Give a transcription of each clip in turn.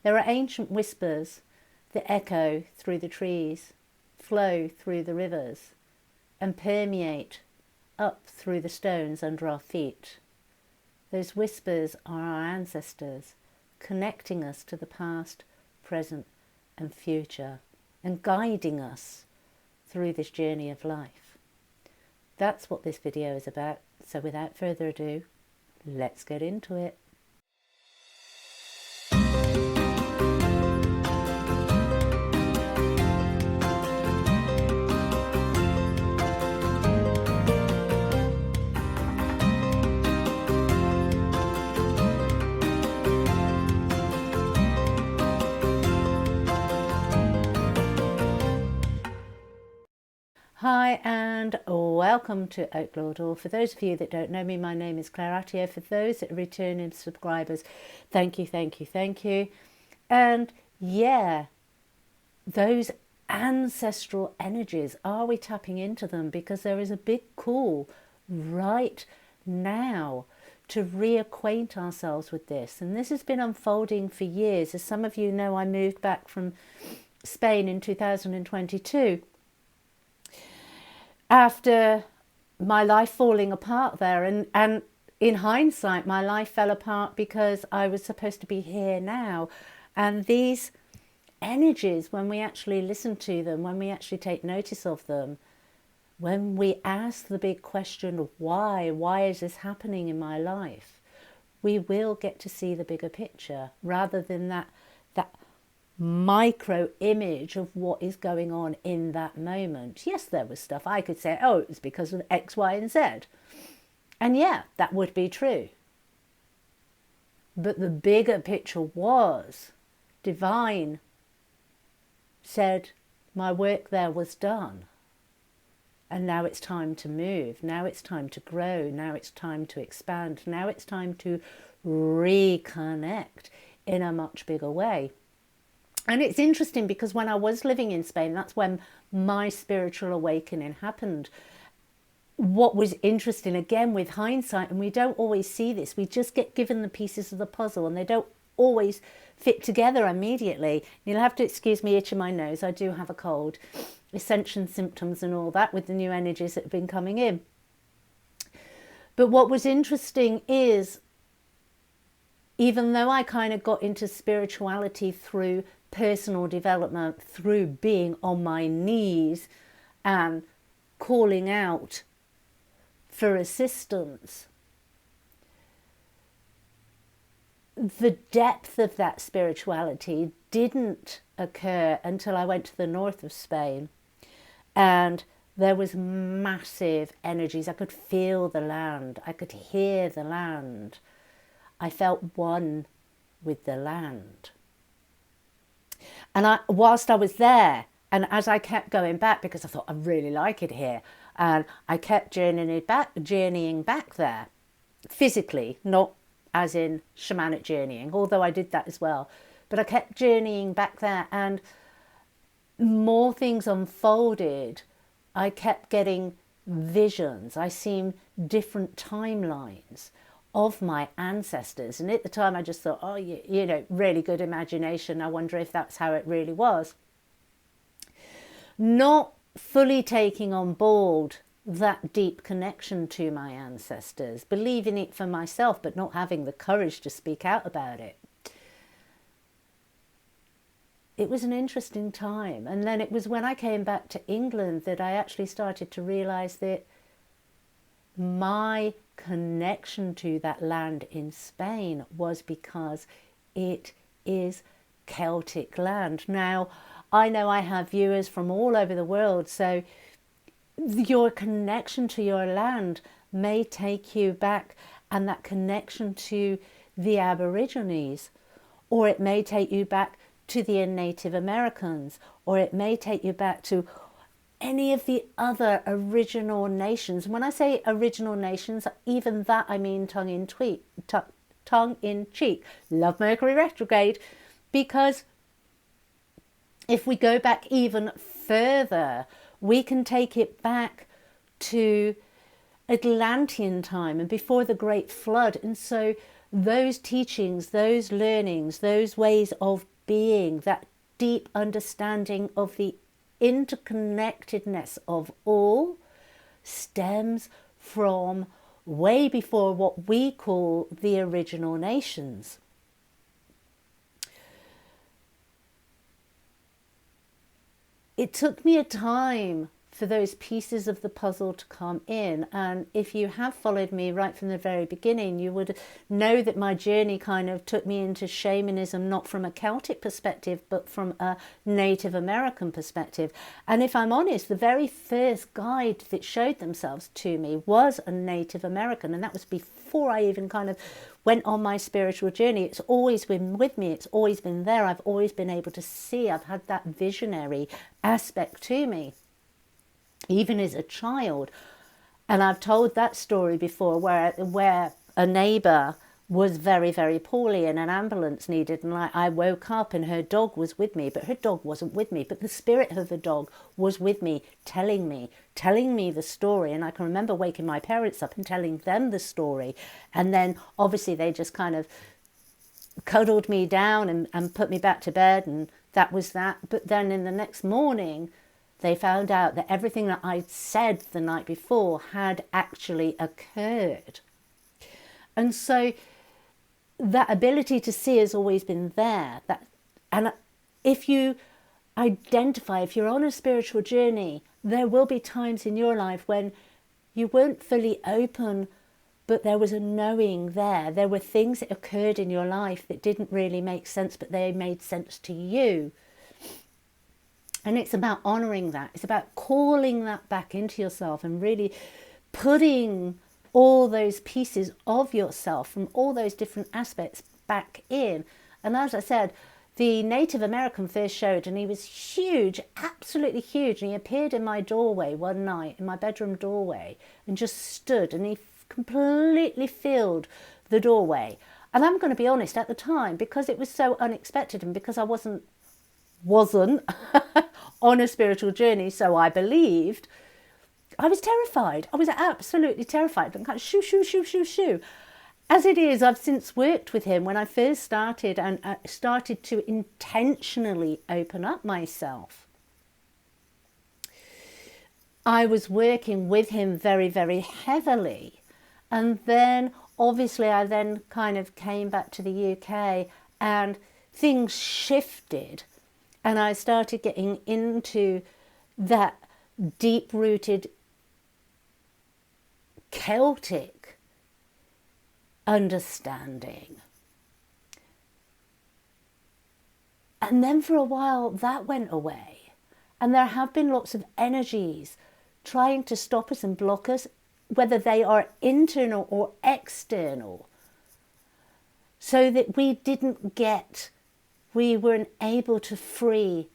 There are ancient whispers that echo through the trees, flow through the rivers, and permeate up through the stones under our feet. Those whispers are our ancestors, connecting us to the past, present, and future, and guiding us through this journey of life. That's what this video is about. So without further ado, let's get into it. Hi and welcome to Outlawed, or for those of you that don't know me, my name is Claire Attio. For those that are returning subscribers, thank you. And yeah, those ancestral energies, are we tapping into them? Because there is a big call right now to reacquaint ourselves with this. And this has been unfolding for years. As some of you know, I moved back from Spain in 2022. After my life falling apart there, and in hindsight my life fell apart because I was supposed to be here now. And these energies, when we actually listen to them, when we actually take notice of them, when we ask the big question, why is this happening in my life, we will get to see the bigger picture rather than that micro image of what is going on in that moment. Yes, there was stuff I could say, oh, it was because of X, Y, and Z. And yeah, that would be true. But the bigger picture was, divine said, my work there was done. And now it's time to move. Now it's time to grow. Now it's time to expand. Now it's time to reconnect in a much bigger way. And it's interesting because when I was living in Spain, that's when my spiritual awakening happened. What was interesting, again, with hindsight, and we don't always see this, we just get given the pieces of the puzzle and they don't always fit together immediately. You'll have to excuse me itching my nose. I do have a cold, ascension symptoms and all that with the new energies that have been coming in. But what was interesting is, even though I kind of got into spirituality through personal development, through being on my knees and calling out for assistance, the depth of that spirituality didn't occur until I went to the north of Spain, and there was massive energies. I could feel the land, I could hear the land, I felt one with the land. And whilst I was there, and as I kept going back, because I thought I really like it here, and I kept journeying back there, physically, not as in shamanic journeying, although I did that as well, but I kept journeying back there, and more things unfolded. I kept getting visions. I seen different timelines of my ancestors, and at the time I just thought, oh, you know, really good imagination. I wonder if that's how it really was. Not fully taking on board that deep connection to my ancestors, believing it for myself, but not having the courage to speak out about it. It was an interesting time. And then it was when I came back to England that I actually started to realize that my connection to that land in Spain was because it is Celtic land. Now, I know I have viewers from all over the world, so your connection to your land may take you back, and that connection to the Aborigines, or it may take you back to the Native Americans, or it may take you back to any of the other original nations. When I say original nations, even that I mean tongue in cheek. Love Mercury retrograde, because if we go back even further, we can take it back to Atlantean time and before the Great Flood. And so those teachings, those learnings, those ways of being, that deep understanding of the interconnectedness of all, stems from way before what we call the original nations. It took me a time for those pieces of the puzzle to come in, and if you have followed me right from the very beginning, you would know that my journey kind of took me into shamanism, not from a Celtic perspective but from a Native American perspective. And if I'm honest, the very first guide that showed themselves to me was a Native American, and that was before I even kind of went on my spiritual journey. It's always been with me, it's always been there. I've always been able to see, I've had that visionary aspect to me, even as a child. And I've told that story before where a neighbour was very, very poorly and an ambulance needed, and I woke up and her dog was with me, but her dog wasn't with me, but the spirit of the dog was with me, telling me the story. And I can remember waking my parents up and telling them the story, and then obviously they just kind of cuddled me down and put me back to bed, and that was that. But then in the next morning they found out that everything that I'd said the night before had actually occurred. And so that ability to see has always been there. And if you identify, if you're on a spiritual journey, there will be times in your life when you weren't fully open, but there was a knowing there. There were things that occurred in your life that didn't really make sense, but they made sense to you. And it's about honouring that. It's about calling that back into yourself and really putting all those pieces of yourself from all those different aspects back in. And as I said, the Native American first showed, and he was huge, absolutely huge. And he appeared in my doorway one night, in my bedroom doorway, and just stood, and he completely filled the doorway. And I'm going to be honest, at the time, because it was so unexpected and because I wasn't on a spiritual journey, so I believed, I was terrified. I was absolutely terrified. And kind of shoo, shoo, shoo, shoo, shoo. As it is, I've since worked with him. When I first started and started to intentionally open up myself, I was working with him very, very heavily. And then obviously I then kind of came back to the UK and things shifted. And I started getting into that deep-rooted Celtic understanding. And then for a while that went away. And there have been lots of energies trying to stop us and block us, whether they are internal or external, so that we weren't able to free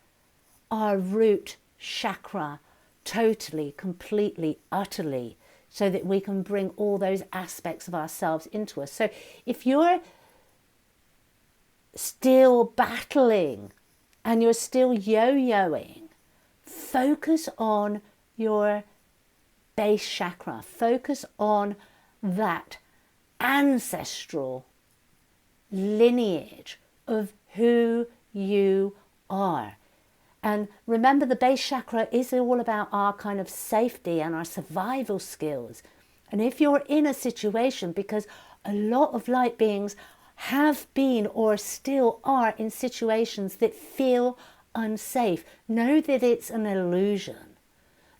our root chakra totally, completely, utterly, so that we can bring all those aspects of ourselves into us. So if you're still battling and you're still yo-yoing, focus on your base chakra. Focus on that ancestral lineage of who you are. And remember, the base chakra is all about our kind of safety and our survival skills. And if you're in a situation, because a lot of light beings have been or still are in situations that feel unsafe, know that it's an illusion.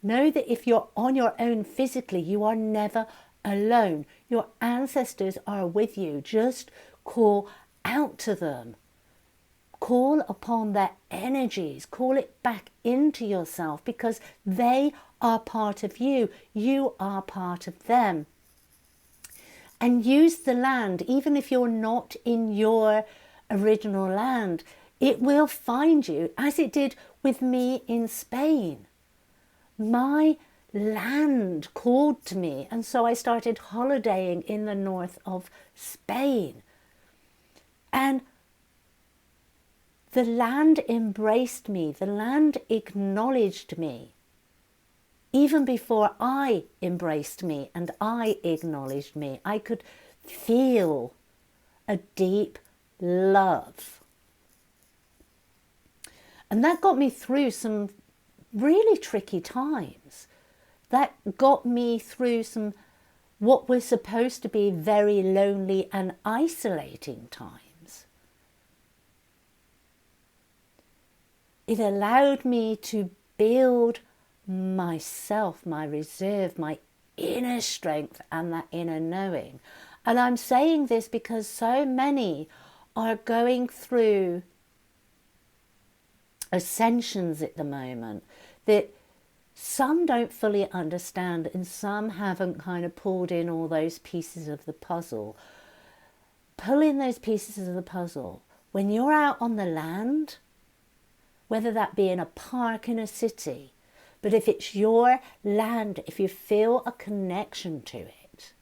Know that if you're on your own physically, you are never alone. Your ancestors are with you. Just call out to them. Call upon their energies. Call it back into yourself, because they are part of you. You are part of them. And use the land, even if you're not in your original land. It will find you, as it did with me in Spain. My land called to me, and so I started holidaying in the north of Spain. And the land embraced me, the land acknowledged me, even before I embraced me and I acknowledged me. I could feel a deep love. And that got me through some really tricky times. That got me through some what were supposed to be very lonely and isolating times. It allowed me to build myself, my reserve, my inner strength and that inner knowing. And I'm saying this because so many are going through ascensions at the moment that some don't fully understand and some haven't kind of pulled in all those pieces of the puzzle. Pull in those pieces of the puzzle. When you're out on the land, whether that be in a park in a city, but if it's your land, if you feel a connection to it,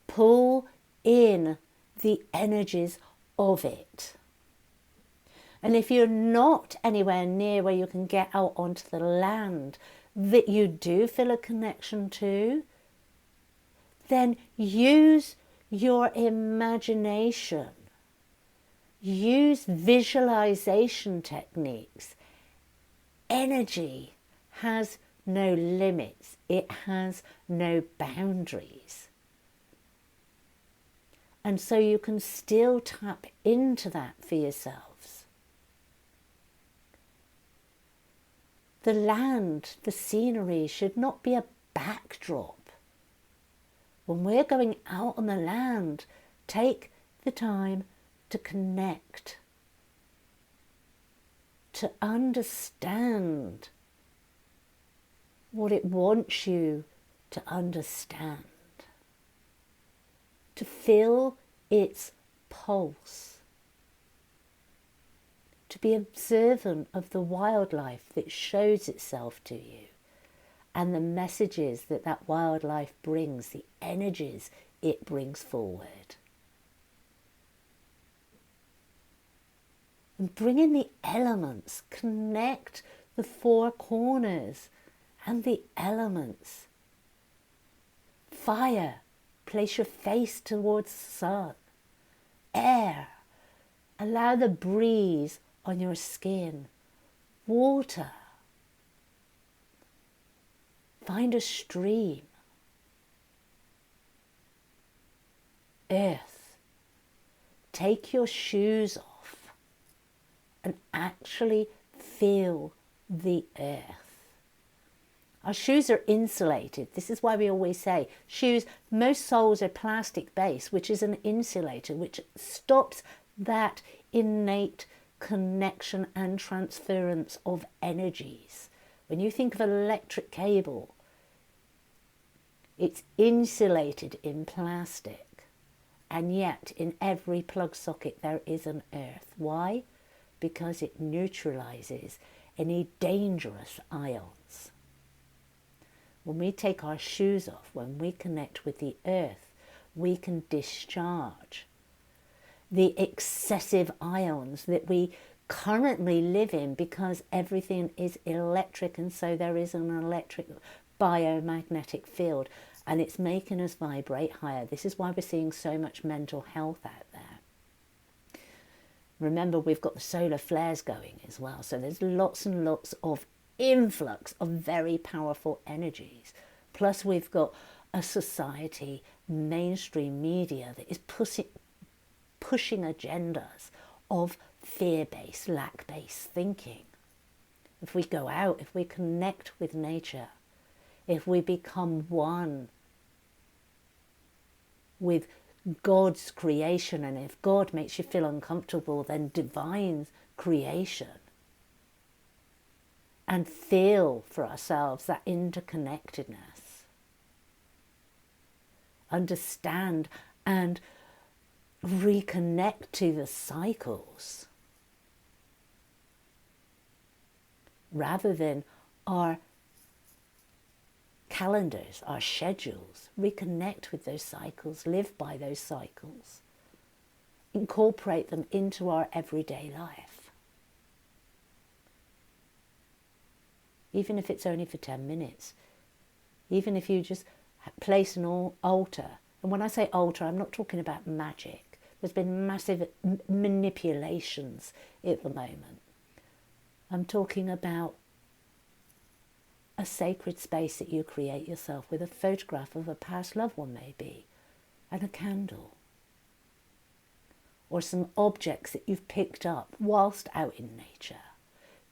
pull in the energies of it. And if you're not anywhere near where you can get out onto the land that you do feel a connection to, then use your imagination. Use visualization techniques. Energy has no limits. It has no boundaries. And so you can still tap into that for yourselves. The land, the scenery should not be a backdrop. When we're going out on the land, take the time to connect, to understand what it wants you to understand, to feel its pulse, to be observant of the wildlife that shows itself to you and the messages that that wildlife brings, the energies it brings forward. And bring in the elements, connect the four corners and the elements. Fire, place your face towards the sun. Air, allow the breeze on your skin. Water, find a stream. Earth, take your shoes off and actually feel the earth. Our shoes are insulated. This is why we always say shoes, most soles are plastic based, which is an insulator, which stops that innate connection and transference of energies. When you think of an electric cable, it's insulated in plastic, and yet in every plug socket there is an earth. Why? Because it neutralizes any dangerous ions. When we take our shoes off, when we connect with the earth, we can discharge the excessive ions that we currently live in, because everything is electric, and so there is an electric biomagnetic field, and it's making us vibrate higher. This is why we're seeing so much mental health out there. Remember, we've got the solar flares going as well, so there's lots and lots of influx of very powerful energies. Plus we've got a society, mainstream media, that is pushing agendas of fear-based, lack-based thinking. If we go out, if we connect with nature, if we become one with God's creation, and if God makes you feel uncomfortable, then divine creation, and feel for ourselves that interconnectedness, understand and reconnect to the cycles rather than our calendars, our schedules. Reconnect with those cycles, live by those cycles, incorporate them into our everyday life. Even if it's only for 10 minutes, even if you just place an altar. And when I say altar, I'm not talking about magic. There's been massive manipulations at the moment. I'm talking about a sacred space that you create yourself with a photograph of a past loved one maybe, and a candle. Or some objects that you've picked up whilst out in nature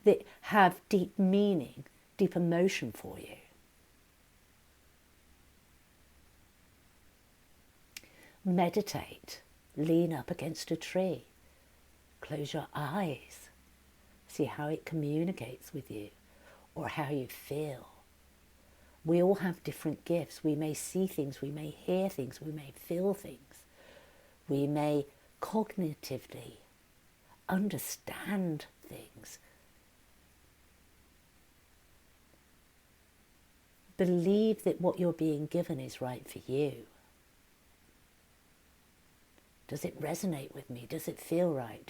that have deep meaning, deep emotion for you. Meditate, lean up against a tree, close your eyes, see how it communicates with you or how you feel. We all have different gifts. We may see things, we may hear things, we may feel things. We may cognitively understand things. Believe that what you're being given is right for you. Does it resonate with me? Does it feel right?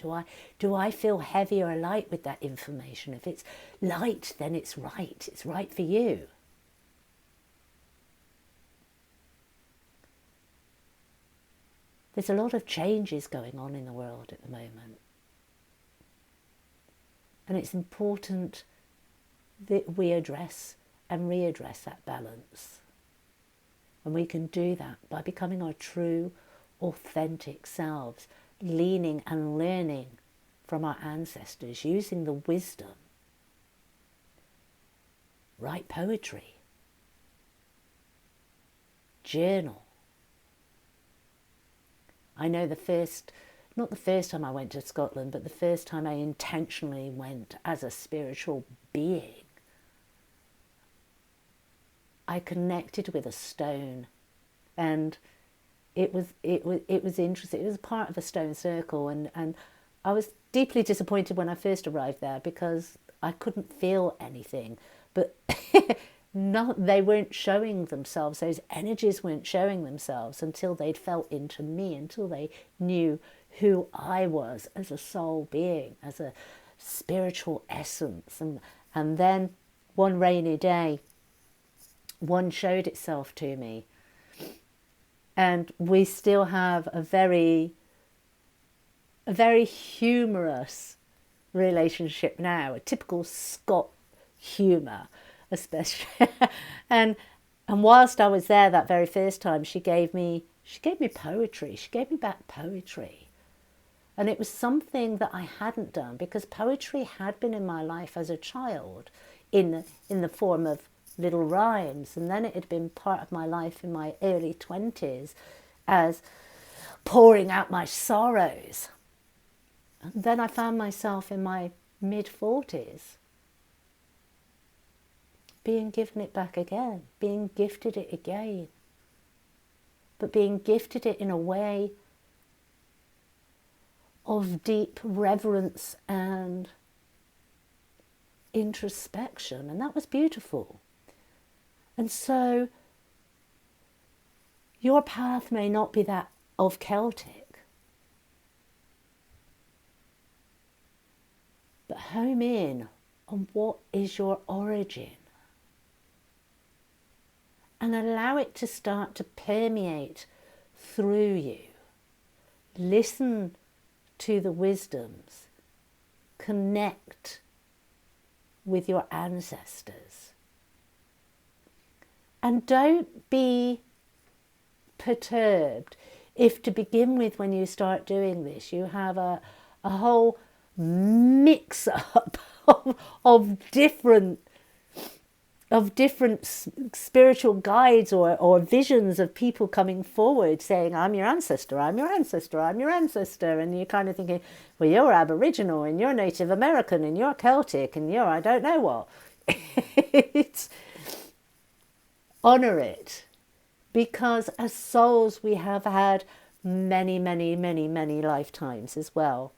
Do I feel heavy or light with that information? If it's light, then it's right. It's right for you. There's a lot of changes going on in the world at the moment. And it's important that we address and readdress that balance. And we can do that by becoming our true, authentic selves, leaning and learning from our ancestors, using the wisdom. Write poetry. Journal. I know not the first time I went to Scotland, but the first time I intentionally went as a spiritual being, I connected with a stone, and it was interesting. It was part of a stone circle, and I was deeply disappointed when I first arrived there because I couldn't feel anything. But they weren't showing themselves. Those energies weren't showing themselves until they'd felt into me, until they knew who I was as a soul being, as a spiritual essence. And then one rainy day, one showed itself to me. And we still have a very humorous relationship now, a typical Scot humour, especially. and whilst I was there that very first time, she gave me poetry. She gave me back poetry. And it was something that I hadn't done, because poetry had been in my life as a child in the form of little rhymes, and then it had been part of my life in my early 20s as pouring out my sorrows. And then I found myself in my mid-40s being given it back again, being gifted it again, but being gifted it in a way of deep reverence and introspection, and that was beautiful. And so your path may not be that of Celtic, but home in on what is your origin and allow it to start to permeate through you. Listen to the wisdoms, connect with your ancestors. And don't be perturbed if, to begin with, when you start doing this, you have a whole mix-up of different spiritual guides or visions of people coming forward saying, I'm your ancestor, I'm your ancestor, I'm your ancestor. And you're kind of thinking, well, you're Aboriginal and you're Native American and you're Celtic and you're I don't know what. It's honour it, because as souls we have had many, many, many, many lifetimes as well,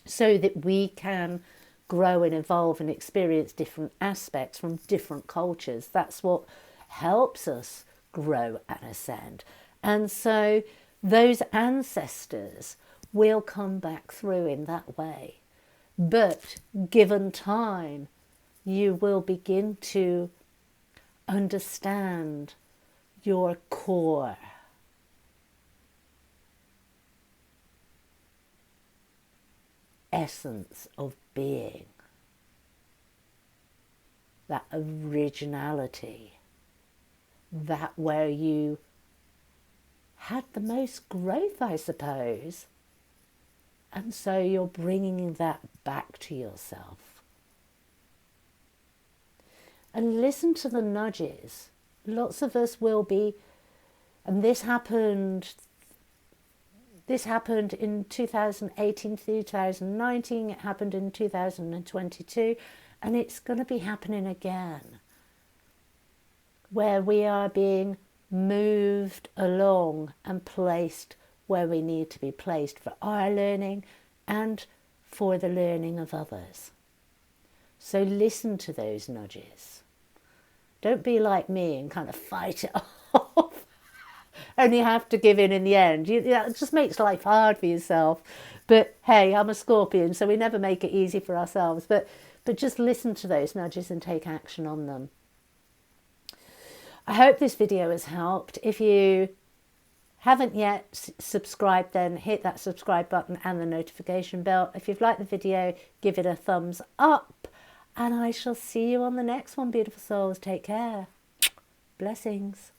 so that we can grow and evolve and experience different aspects from different cultures. That's what helps us grow and ascend. And so those ancestors will come back through in that way. But given time, you will begin to understand your core. essence of being, that originality, that where you had the most growth, I suppose. And so you're bringing that back to yourself. And listen to the nudges. Lots of us will be, and this happened in 2018, 2019, it happened in 2022, and it's going to be happening again, where we are being moved along and placed where we need to be placed for our learning and for the learning of others. So listen to those nudges. Don't be like me and kind of fight it off. Only have to give in the end. It just makes life hard for yourself. But hey, I'm a Scorpion, so we never make it easy for ourselves. But just listen to those nudges and take action on them. I hope this video has helped. If you haven't yet subscribed, then hit that subscribe button and the notification bell. If you've liked the video, give it a thumbs up. And I shall see you on the next one, beautiful souls. Take care. Blessings.